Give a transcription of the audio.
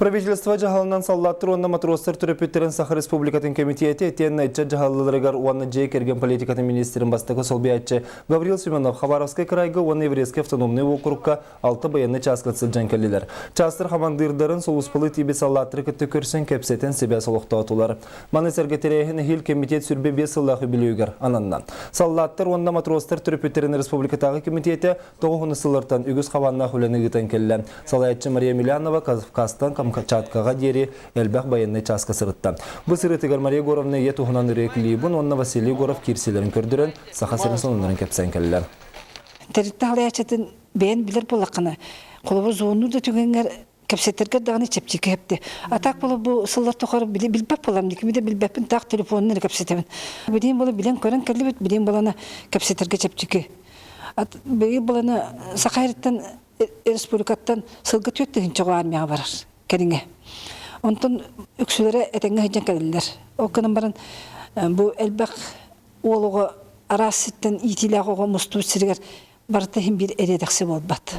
Правительство жаһалынан саллаттыр онна матростар түрөпүттерин Саха Республикатын комитети этен айтча жаһаллыларыгар уанна жей керген политикатын министрин бастыгы солби айтчы Гаврил Симонов Хабаровский крайга уанна еврейский автономный округка 6 баянны часкатсыл жанкеллилер. Частыр хамандырдарын солуспылы тиби саллаттыр кытты көрсен кепсетен себе солуқта атулар. Маны сәргетерейхін хил комитет сүрбе 5 сыллахы билюгер ананнан. Саллаттыр онна матростар түрөпүттерин республикатағы комитети 9 сыллартан үгіз хаванна хүлені гытан келлен. Салаятчы Мария Милянова Казахстан Камчаткага дери элбах баянны часка сырытта. Бу сырытыгар Мария Горовна етухунан үреклибун, онна Василий Горов кирселерин көрдүрен, Сахасырын сонунларын кепсен келлер. Теритте халаячатын бейін білер болаққаны. Қолыбы зону да түгенгер кепсеттерге дағаны чепчеке хепті. Атақ болы бұл сыллар тоқары білбәп болам, декімеде білбәппін тақ телефонын кепсетемін. Білейін болы білен көрін кәлі бет, білейін боланы кепсеттерге чепчеке. Білейін боланы Сақайрыттан республикаттан сылғы төттігін чоғы армияға барар. Кәріңе. Онтон үксілері әтенге хеджен кәділдер. Оқының барын бұл әлбәқ олығы арасыттан итилі ағуға мұсту сіргер барыта хем бір әредіқсі бол бат.